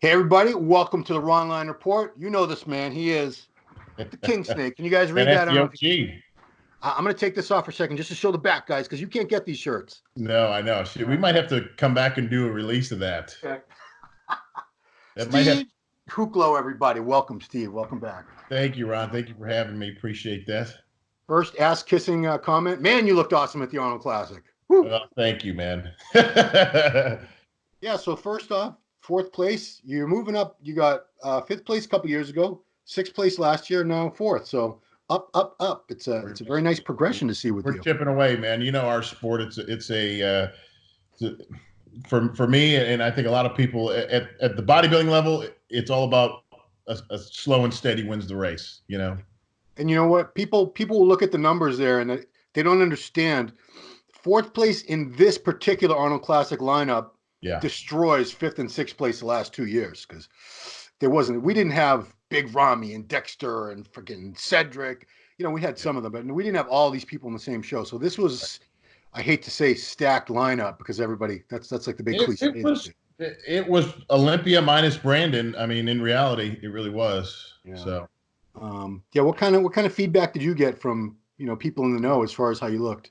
Hey, everybody, welcome to the Ronline Report. You know this man. He is the King Snake. Can you guys And read that's that? I don't the know if you can. OG. I'm going to take this off for a second just to show the back, guys, because you can't get these shirts. No, I know. Shit, we might have to come back and do a release of that. Okay. That might have. Steve Kuclo, everybody. Welcome, Steve. Welcome back. Thank you, Ron. Thank you for having me. Appreciate that. First ass kissing comment. Man, you looked awesome at the Arnold Classic. Woo. Thank you, man. Yeah, so first off, fourth place. You're moving up. You got fifth place a couple years ago, sixth place last year, now fourth. So up, up, up. It's a very nice progression to see with We're you. chipping away, man. You know our sport. For me, and I think a lot of people at the bodybuilding level, it's all about a slow and steady wins the race. You know. And you know what? People will look at the numbers there and they don't understand. Fourth place in this particular Arnold Classic lineup Yeah. destroys fifth and sixth place the last 2 years because we didn't have Big Ramy and Dexter and freaking Cedric. You know, we had some of them, but we didn't have all these people in the same show. So this was, I hate to say stacked lineup because everybody, that's like the big cliche. It was Olympia minus Brandon. I mean, in reality, it really was. Yeah. So, yeah. What kind of feedback did you get from people in the know as far as how you looked?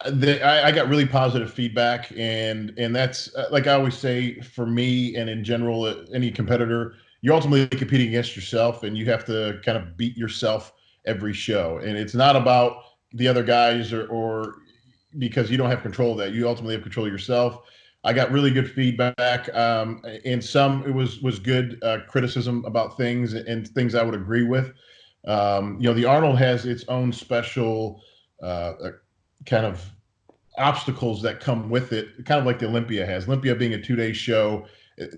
I got really positive feedback, and that's like I always say, for me and in general, any competitor, you're ultimately competing against yourself, and you have to kind of beat yourself every show. And it's not about the other guys or because you don't have control of that. You ultimately have control of yourself. I got really good feedback, and some it was good criticism about things and things I would agree with. The Arnold has its own special kind of obstacles that come with it, kind of like the Olympia has. Olympia being a 2-day show,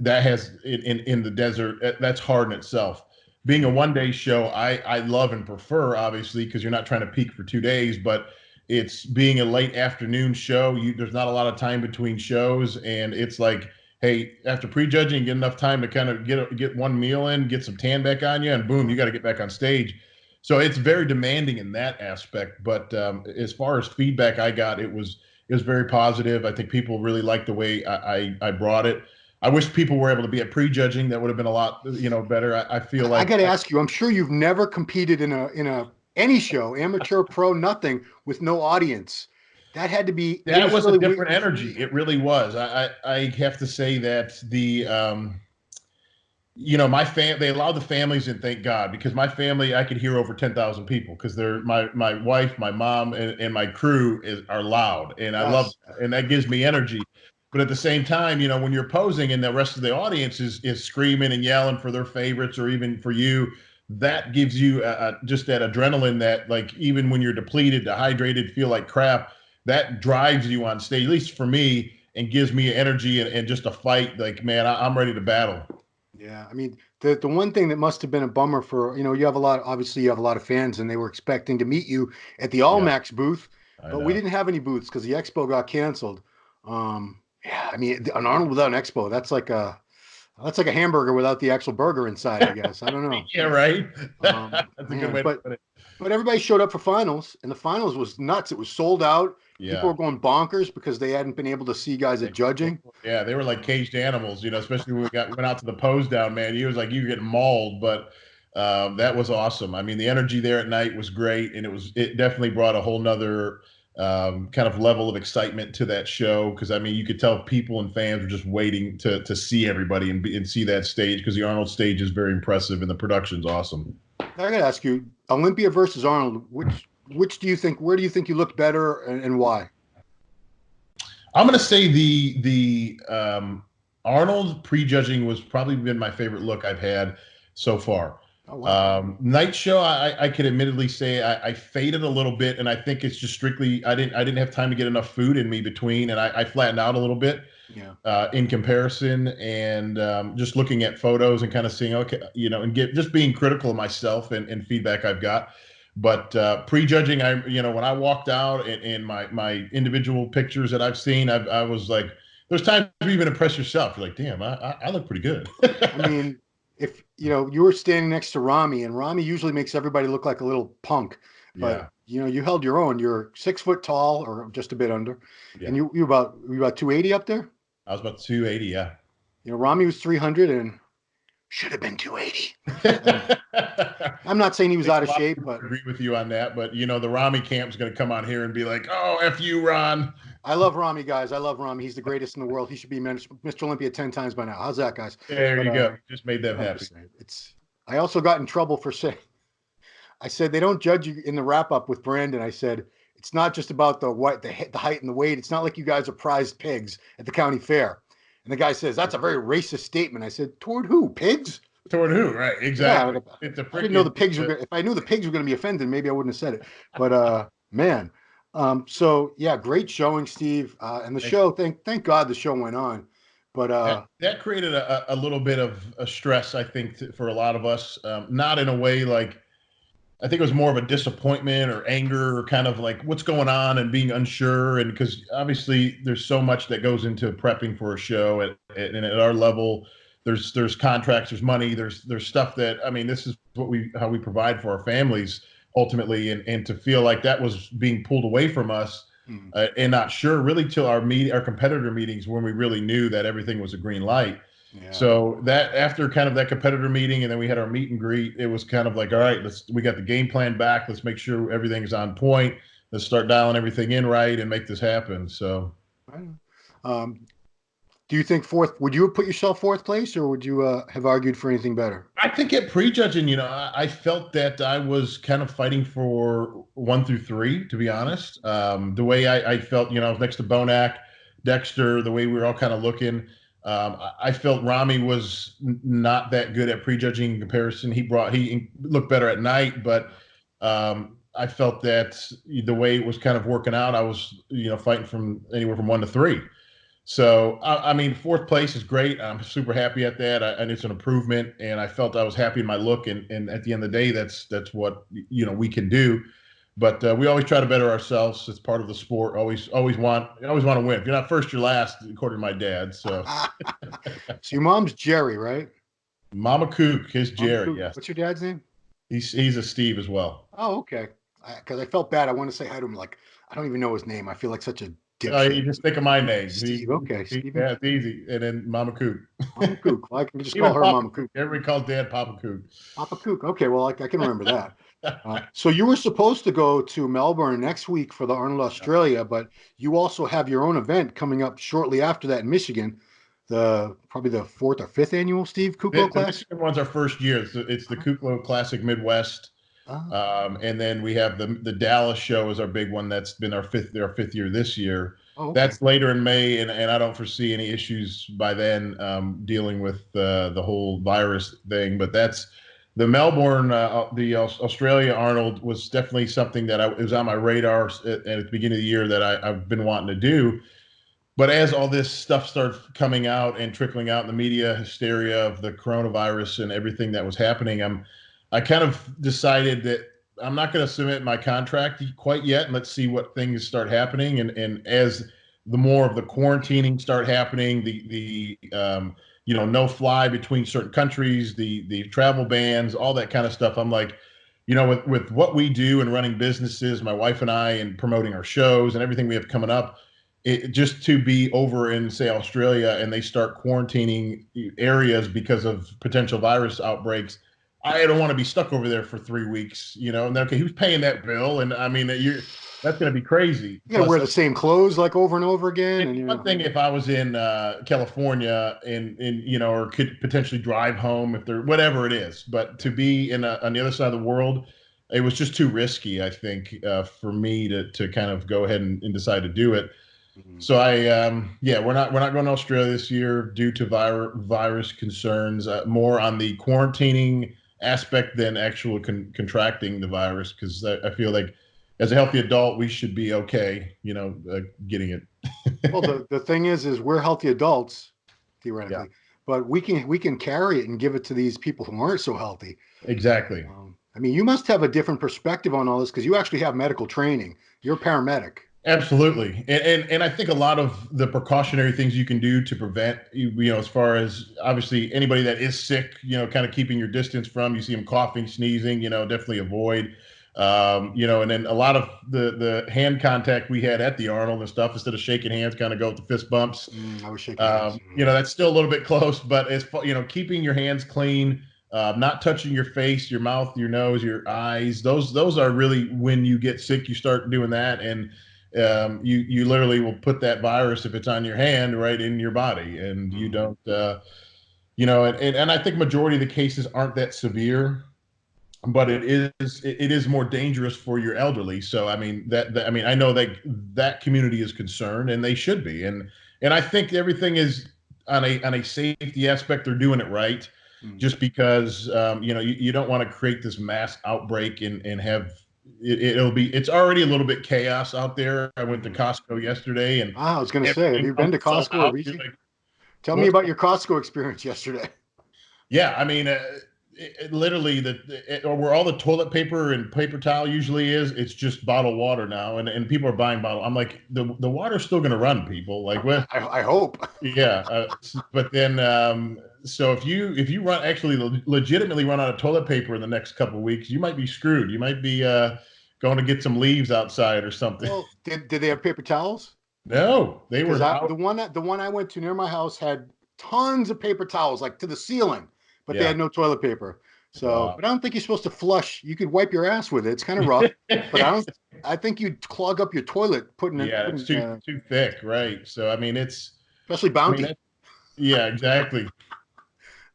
that has in the desert, that's hard in itself. Being a 1-day show, I love and prefer, obviously, because you're not trying to peak for 2 days, but it's being a late afternoon show. There's not a lot of time between shows, and it's like, hey, after prejudging, get enough time to kind of get one meal in, get some tan back on you, and boom, you got to get back on stage. So it's very demanding in that aspect. But as far as feedback I got, it was very positive. I think people really liked the way I brought it. I wish people were able to be at prejudging. That would have been a lot, better. I feel like I got to ask you. I'm sure you've never competed in a any show, amateur, pro, nothing, with no audience. That had to be. That was really a different energy. It really was. I have to say that my they allowed the families in, thank God, because my family, I could hear over 10,000 people because they're my wife, my mom, and my crew are loud, and I love that, and that gives me energy. But at the same time, when you're posing and the rest of the audience is screaming and yelling for their favorites or even for you, that gives you just that adrenaline that, like, even when you're depleted, dehydrated, feel like crap, that drives you on stage, at least for me, and gives me energy and just a fight. Like, man, I'm ready to battle. Yeah, I mean, the one thing that must have been a bummer for, you have obviously you have a lot of fans and they were expecting to meet you at the All Max booth, but we didn't have any booths because the Expo got canceled. Yeah, I mean, an Arnold without an Expo, that's like a hamburger without the actual burger inside, I guess. I don't know. Yeah, right. That's a good way to put it. But everybody showed up for finals, and the finals was nuts. It was sold out. Yeah. People were going bonkers because they hadn't been able to see guys at judging. Yeah, they were like caged animals, especially when we went out to the pose down, man. He was like, you were getting mauled, but that was awesome. I mean, the energy there at night was great, and it definitely brought a whole nother kind of level of excitement to that show, because I mean, you could tell people and fans were just waiting to see everybody and see that stage, because the Arnold stage is very impressive and the production's awesome. I gotta ask you, Olympia versus Arnold, which do you think? Where do you think you looked better, and why? I'm gonna say the Arnold prejudging was probably been my favorite look I've had so far. Oh, wow. Night show, I could admittedly say I faded a little bit, and I think it's just strictly I didn't have time to get enough food in me between, and I flattened out a little bit. Yeah. In comparison, and just looking at photos and kind of seeing, okay, and just being critical of myself and feedback I've got. But prejudging, when I walked out and my individual pictures that I've seen, I was like, there's times you even impress yourself. You're like, damn, I look pretty good. I mean, if you were standing next to Ramy, and Ramy usually makes everybody look like a little punk, but you held your own. You're 6 foot tall or just a bit under, and you about 280 up there. I was about 280, yeah. Rami was 300 and should have been 280. I'm not saying he was out of shape, but I agree with you on that. But the Rami camp's going to come on here and be like, "Oh, f you, Ron." I love Rami, guys. I love Rami. He's the greatest in the world. He should be Mr. Olympia 10 times by now. How's that, guys? There But you go. Just made them I'm happy. just saying, I also got in trouble for saying, I said they don't judge you in the wrap up with Brandon. I said it's not just about the height and the weight. It's not like you guys are prized pigs at the county fair. And the guy says that's a very racist statement. I said toward who? Pigs? Toward who? Right? Exactly. Yeah, I didn't know the pigs were. If I knew the pigs were going to be offended, maybe I wouldn't have said it. But man, so yeah, great showing, Steve. And the show. Thank God the show went on. But that created a little bit of a stress, I think, for a lot of us. Not in a way like. I think it was more of a disappointment or anger or kind of like what's going on and being unsure. And because obviously there's so much that goes into prepping for a show and at our level, there's contracts, there's money, there's stuff that, I mean, this is how we provide for our families ultimately. And to feel like that was being pulled away from us and not sure really till our competitor meetings when we really knew that everything was a green light. Yeah. So that after kind of that competitor meeting, and then we had our meet and greet, it was kind of like, all right, we got the game plan back. Let's make sure everything is on point. Let's start dialing everything in right and make this happen. So, do you think would you have put yourself fourth place, or would you have argued for anything better? I think at prejudging, I felt that I was kind of fighting for 1 through 3, to be honest. The way I felt, next to Bonac, Dexter, the way we were all kind of looking. I felt Rami was not that good at prejudging in comparison. He looked better at night, but I felt that the way it was kind of working out, I was fighting from anywhere from 1 to 3. So I mean, fourth place is great. I'm super happy at that, and it's an improvement. And I felt I was happy in my look. And at the end of the day, that's what we can do. But we always try to better ourselves. It's part of the sport. Always want to win. If you're not first, you're last, according to my dad. So, so your mom's Jerry, right? Mama Kook is Jerry. Kook. Yes. What's your dad's name? He's a Steve as well. Oh, okay. Because I felt bad. I want to say hi to him. Like I don't even know his name. I feel like such a dipshit. You just think of my name, Steve. Okay, Steve. Yeah, it's easy. And then Mama Kook. Mama Kook. Well, I can just call her Mama Kook. Everybody calls Dad Papa Kook. Papa Kook. Okay, well, I can remember that. So you were supposed to go to Melbourne next week for the Arnold Australia, but you also have your own event coming up shortly after that in Michigan, probably the 4th or 5th annual Steve Kuclo Classic. The Michigan one's our first year. It's the Kuclo Classic Midwest, and then we have the Dallas show is our big one. That's been our fifth year this year. Oh, okay. That's later in May, and I don't foresee any issues by then dealing with the whole virus thing. But that's. The Melbourne, the Australia Arnold was definitely something that it was on my radar at the beginning of the year that I've been wanting to do. But as all this stuff started coming out and trickling out in the media hysteria of the coronavirus and everything that was happening, I kind of decided that I'm not going to submit my contract quite yet. And let's see what things start happening. And as the more of the quarantining start happening, the no fly between certain countries, the travel bans, all that kind of stuff. I'm like, with what we do and running businesses, my wife and I, and promoting our shows and everything we have coming up, just to be over in, say, Australia and they start quarantining areas because of potential virus outbreaks, I don't want to be stuck over there for 3 weeks, and then, okay, who's paying that bill? And I mean, that's going to be crazy. You got to wear the same clothes like over and over again. And one thing, if I was in California and or could potentially drive home if there, whatever it is, but to be on the other side of the world, it was just too risky, I think, for me to kind of go ahead and decide to do it. Mm-hmm. So we're not going to Australia this year due to virus concerns, more on the quarantining aspect than actual contracting the virus, because I feel like as a healthy adult, we should be okay, getting it. Well, the thing is we're healthy adults, theoretically, but we can carry it and give it to these people who aren't so healthy. Exactly. I mean, you must have a different perspective on all this because you actually have medical training. You're a paramedic. Absolutely. And I think a lot of the precautionary things you can do to prevent, as far as obviously anybody that is sick, kind of keeping your distance from, you see them coughing, sneezing, definitely avoid. And then a lot of the hand contact we had at the Arnold and stuff, instead of shaking hands, kind of go with the fist bumps. I was shaking hands. That's still a little bit close, but it's, keeping your hands clean, not touching your face, your mouth, your nose, your eyes. Those are really when you get sick. You start doing that, and you literally will put that virus, if it's on your hand, right in your body, and you don't. And I think majority of the cases aren't that severe, but it is more dangerous for your elderly. So I mean I know that community is concerned, and they should be, and I think everything is on a safety aspect. They're doing it right, just because you don't want to create this mass outbreak and have it's already a little bit chaos out there. I went to Costco yesterday, and I was going to say, have you been to Costco recently? Tell me about your Costco experience yesterday. Yeah, I mean, literally where all the toilet paper and paper towel usually is, it's just bottled water now, and people are buying bottled. I'm like, the water's still going to run, people. Like, what? I hope. Yeah, but then so if you legitimately run out of toilet paper in the next couple of weeks, you might be screwed. You might be going to get some leaves outside or something. Well, did they have paper towels? No, they were the one I went to near my house had tons of paper towels, like to the ceiling, but they had no toilet paper. So, but I don't think you're supposed to flush. You could wipe your ass with it. It's kind of rough, but I think you'd clog up your toilet putting it. Yeah, it's too thick, right? So I mean, it's especially Bounty. Yeah, exactly.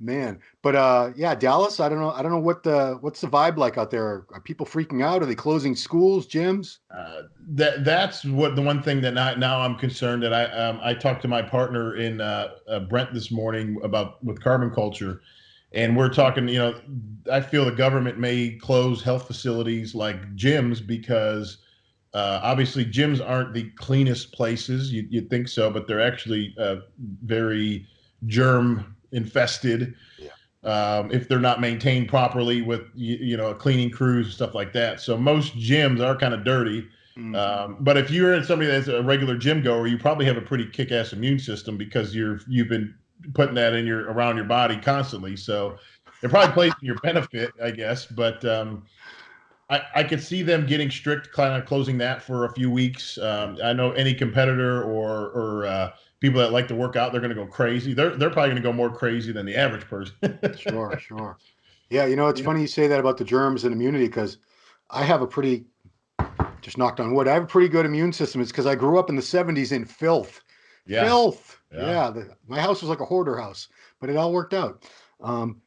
Man, but yeah, Dallas. I don't know what's the vibe like out there. Are people freaking out? Are they closing schools, gyms? That's what the one thing that now I'm concerned that I talked to my partner in Brent this morning with carbon culture, and we're talking. I feel the government may close health facilities like gyms because obviously gyms aren't the cleanest places. You'd think so, but they're actually very germ infested. If they're not maintained properly with cleaning crews and stuff like that. So most gyms are kind of dirty. But if you're somebody that's a regular gym goer, you probably have a pretty kick-ass immune system because you've been putting that around your body constantly. So it probably plays to your benefit, I guess. But I could see them getting strict, kind of closing that for a few weeks. I know any competitor or people that like to work out, they're going to go crazy. They're probably going to go more crazy than the average person. Sure. Yeah, it's funny you say that about the germs and immunity, because I have just knocked on wood, I have a pretty good immune system. It's because I grew up in the 70s in filth. Yeah. Filth. Yeah. My house was like a hoarder house, but it all worked out.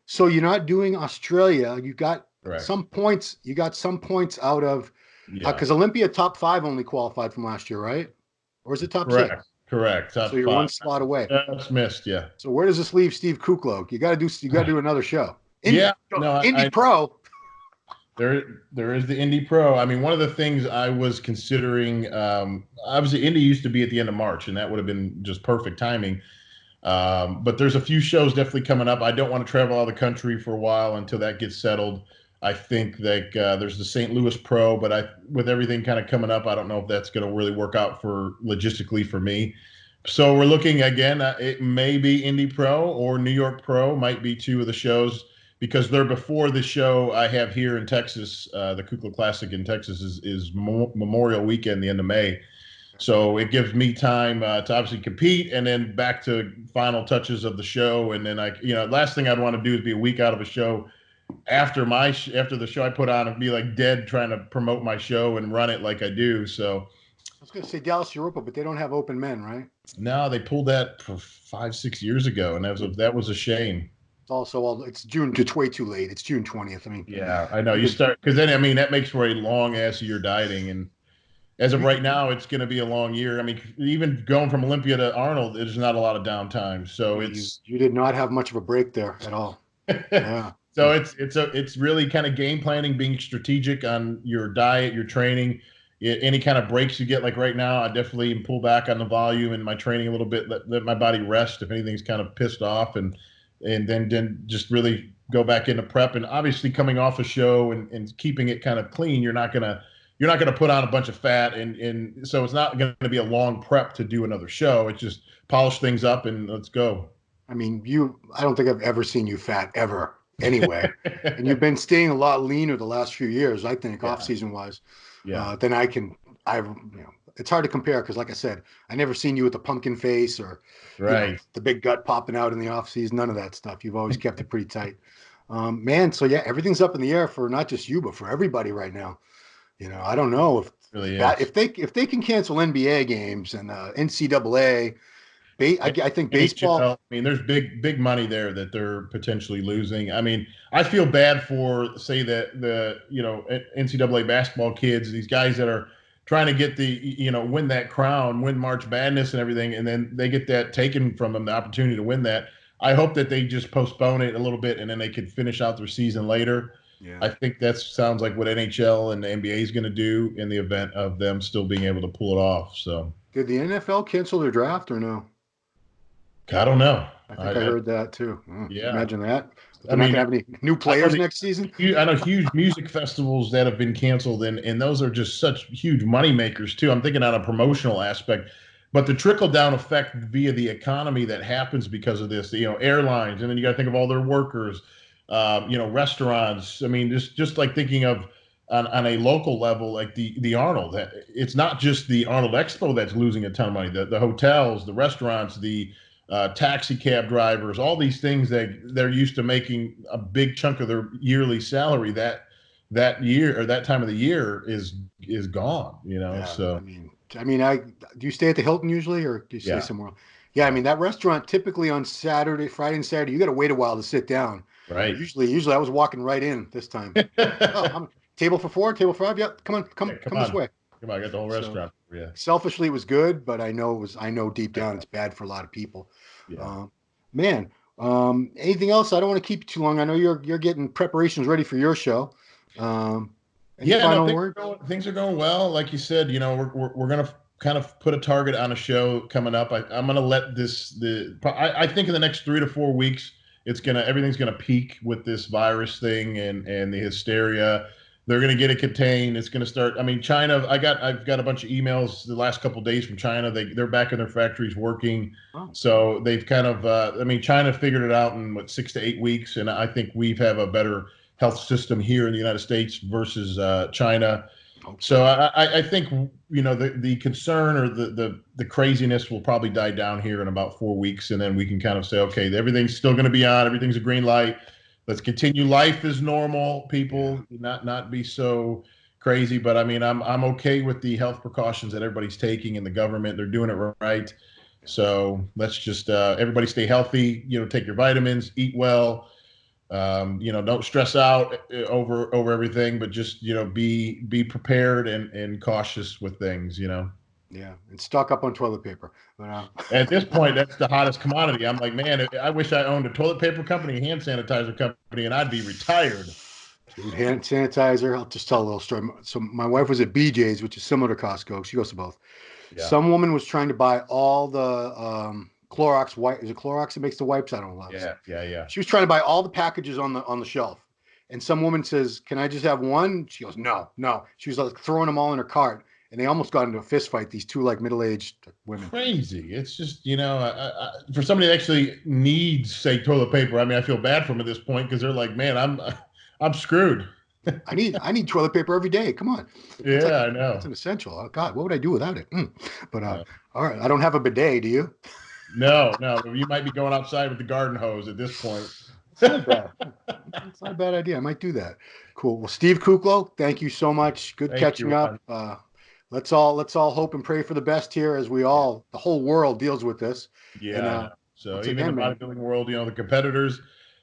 So you're not doing Australia. You got some points. You got some points out of because Olympia top 5 only qualified from last year, right? Or is it top 6? Correct. So you're 1 slot away. That's missed, yeah. So where does this leave Steve Kuclo? You got to do another show. Indy Pro. There is the Indy Pro. I mean, one of the things I was considering, obviously Indy used to be at the end of March, and that would have been just perfect timing. But there's a few shows definitely coming up. I don't want to travel out of the country for a while until that gets settled. I think that there's the St. Louis Pro, but with everything kind of coming up, I don't know if that's going to really work out logistically for me. So we're looking again. It may be Indy Pro or New York Pro might be 2 of the shows, because they're before the show I have here in Texas. The Kuclo Classic in Texas is Memorial Weekend, the end of May. So it gives me time to obviously compete, and then back to final touches of the show. And then last thing I'd want to do is be a week out of a show after the show I put on and be like dead trying to promote my show and run it like I do. So I was going to say Dallas Europa, but they don't have open men, right? No, they pulled that for 5-6 years ago, and that was a shame. It's June. It's way too late. It's June 20th. I mean, yeah, I know you start, because then that makes for a long ass year dieting, and as of right now, it's going to be a long year. I mean, even going from Olympia to Arnold, there's not a lot of downtime. So you did not have much of a break there at all. Yeah. So it's really kind of game planning, being strategic on your diet, your training, any kind of breaks you get. Like right now, I definitely pull back on the volume and my training a little bit, let my body rest if anything's kind of pissed off, and then just really go back into prep. And obviously coming off a show and keeping it kind of clean, you're not gonna put on a bunch of fat, and so it's not going to be a long prep to do another show. It's just polish things up and let's go. I mean, I don't think I've ever seen you fat ever. anyway. And you've been staying a lot leaner the last few years, I think, off Yeah. season wise. Yeah. Than it's hard to compare because, like I said, I never seen you with the pumpkin face or, Right. the big gut popping out in the off season. None of that stuff. You've always kept it pretty tight, man. So yeah, everything's up in the air for not just you, but for everybody right now. I don't know if Really that is. if they can cancel NBA games and NCAA. I think baseball. NHL, I mean, there's big money there that they're potentially losing. I mean, I feel bad for, say, the NCAA basketball kids, these guys that are trying to get win that crown, win March Madness and everything, and then they get that taken from them, the opportunity to win that. I hope that they just postpone it a little bit and then they can finish out their season later. Yeah. I think that sounds like what NHL and the NBA is going to do in the event of them still being able to pull it off. So, Did the NFL cancel their draft or no? I don't know. I think I heard that too. Yeah. Imagine that. But I they're not mean, going to have any new players next season. I know huge music festivals that have been canceled, and those are just such huge money makers too. I'm thinking on a promotional aspect, but the trickle down effect via the economy that happens because of this, airlines, and then you got to think of all their workers, restaurants. I mean, just like thinking of on a local level, like the Arnold. It's not just the Arnold Expo that's losing a ton of money. The hotels, the restaurants, the taxi cab drivers, all these things that they're used to making a big chunk of their yearly salary that year or that time of the year is gone. Yeah, So do you stay at the Hilton usually, or do you stay yeah, somewhere else? Yeah, I mean that restaurant typically on Friday and Saturday, you got to wait a while to sit down. right. Usually I was walking right in this time. Oh, I'm table for four, table for five. Yeah, come on, Yeah, come this way. I got the whole So restaurant. Yeah, selfishly, it was good, but I know deep down it's bad for a lot of people. yeah. Man, anything else? I don't want to keep you too long. I know you're getting preparations ready for your show. Any Yeah, no, final words? things are going well. Like you said, we're gonna kind of put a target on a show coming up. I'm gonna let I think in the next 3 to 4 weeks, everything's gonna peak with this virus thing and the hysteria. They're gonna get it contained. It's gonna start. I mean, China. I've got a bunch of emails the last couple of days from China. They're back in their factories working. Oh. So they've kind of. China figured it out in 6 to 8 weeks, and I think we have a better health system here in the United States versus China. So I think the concern or the craziness will probably die down here in about 4 weeks, and then we can kind of say, okay, everything's still going to be on, everything's a green light. Let's continue life as normal, people. Not be so crazy. But I mean, I'm okay with the health precautions that everybody's taking in the government. They're doing it right. So let's just everybody stay healthy. Take your vitamins, eat well. Don't stress out over everything, but just be prepared and cautious with things. Yeah, and stock up on toilet paper. But, At this point, that's the hottest commodity. I'm like, man, I wish I owned a toilet paper company, a hand sanitizer company, and I'd be retired. Dude, hand sanitizer. I'll just tell a little story. So my wife was at BJ's, which is similar to Costco. She goes to both. Yeah. Some woman was trying to buy all the Clorox wipe. Is it Clorox that makes the wipes? I don't know. Yeah. She was trying to buy all the packages on the shelf, and some woman says, "Can I just have one?" She goes, "No, no." She was like throwing them all in her cart, and they almost got into a fist fight. These two like middle-aged women. Crazy. It's just for somebody that actually needs, say, toilet paper. I mean, I feel bad for them at this point because they're like, man, I'm screwed. I need toilet paper every day. Come on. Yeah, I know. It's an essential. Oh God, what would I do without it? But all right, I don't have a bidet. Do you? No. You might be going outside with the garden hose at this point. It's not bad. It's not a bad idea. I might do that. Cool. Well, Steve Kuclo, thank you so much. Good catching up. Let's all hope and pray for the best here as the whole world deals with this. Yeah. And, so even in the bodybuilding world, the competitors,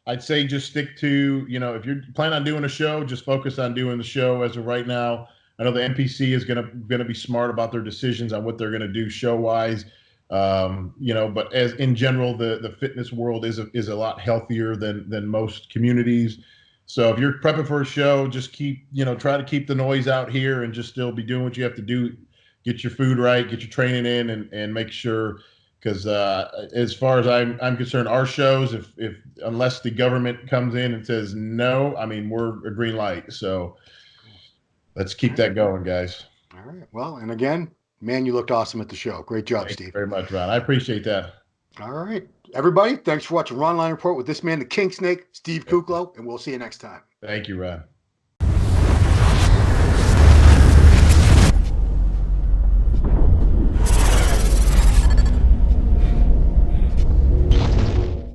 I'd say just stick to, if you plan on doing a show, just focus on doing the show as of right now. I know the NPC is gonna be smart about their decisions on what they're gonna do show wise. But as in general, the fitness world is a lot healthier than most communities. So if you're prepping for a show, just try to keep the noise out here and just still be doing what you have to do. Get your food right, get your training in, and make sure. Because as far as I'm concerned, our shows, if unless the government comes in and says no, I mean we're a green light. So let's keep that going, guys. All right. Well, and again, man, you looked awesome at the show. Great job, Thank Steve. you very much, Ron. I appreciate that. All right. Everybody, thanks for watching Ronline Report with this man, the King Snake, Steve Kuclo, and we'll see you next time. Thank you, Ron.